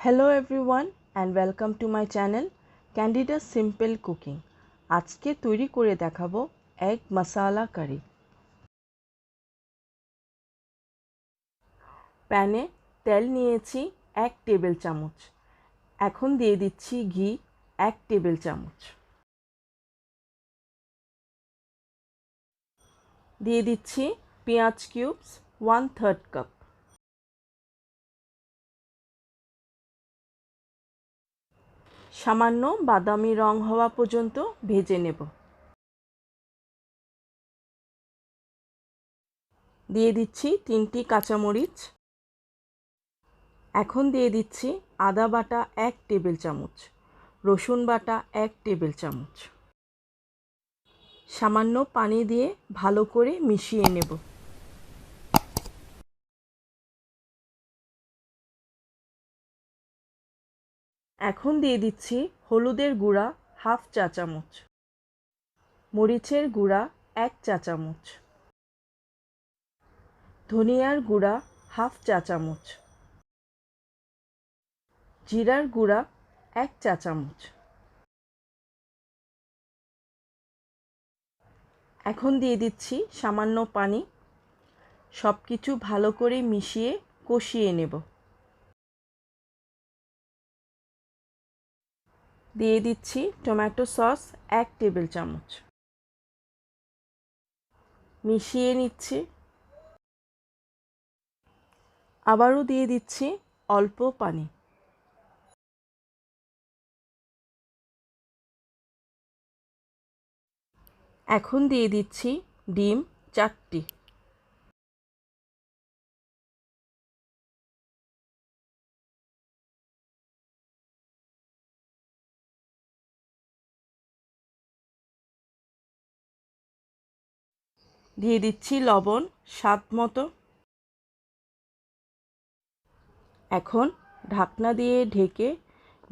Hello everyone and welcome to my channel Candida Simple Cooking. আজকে তৈরি করে দেখাবো এগ মশালা কারি। প্যানে তেল নিয়েছি 1 টেবিল চামচ। এখন দিয়ে দিচ্ছি ঘি 1 টেবিল চামচ। দিয়ে দিচ্ছি পেঁয়াজ কিউবস 1/3 কাপ। সামান্য বাদামি রং হওয়া পর্যন্ত ভেজে নেব। দিয়ে দিচ্ছি 3টি কাঁচামরিচ। এখন দিয়ে দিচ্ছি আদা বাটা 1 টেবিল চামচ, রসুন বাটা 1 টেবিল চামচ। সামান্য পানি দিয়ে ভালো করে মিশিয়ে নেব। এখন দিয়ে দিচ্ছি হলুদের গুঁড়া 1/2 চা চামচ, মরিচের গুঁড়া 1 চা চামচ, ধনিয়ার গুঁড়া 1/2 চা চামচ, জিরার গুঁড়া 1 চা চামচ। এখন দিয়ে দিচ্ছি সামান্য পানি। সব কিছু ভালো করে মিশিয়ে কষিয়ে নেব। দিয়ে দিচ্ছি টমেটো সস 1 টেবিল চামচ। মিশিয়ে নিচ্ছি। আবারও দিয়ে দিচ্ছি অল্প পানি। এখন দিয়ে দিচ্ছি ডিম 4টি। দিয়ে দিচ্ছি লবণ স্বাদ মতো। এখন ঢাকনা দিয়ে ঢেকে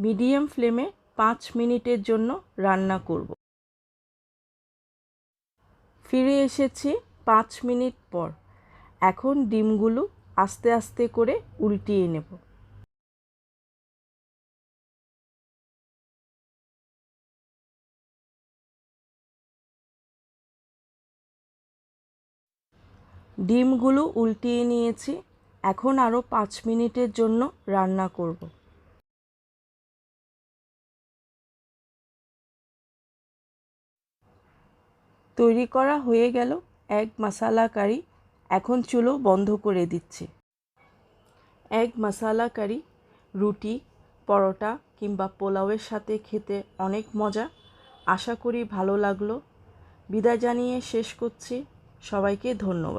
মিডিয়াম ফ্লেমে 5 মিনিটের জন্য রান্না করব। ফিরে এসেছি 5 মিনিট পর। এখন ডিমগুলো আস্তে আস্তে করে উল্টিয়ে নেব। ডিমগুলো উল্টিয়ে নিয়েছি। এখন আরও 5 মিনিটের জন্য রান্না করব। তৈরি করা হয়ে গেল এগ মশালা কারি। এখন চুলো বন্ধ করে দিচ্ছি। এগ মশালা কারি রুটি, পরোটা কিংবা পোলাওয়ের সাথে খেতে অনেক মজা। আশা করি ভালো লাগলো। বিদায় জানিয়ে শেষ করছি। সবাইকে ধন্যবাদ।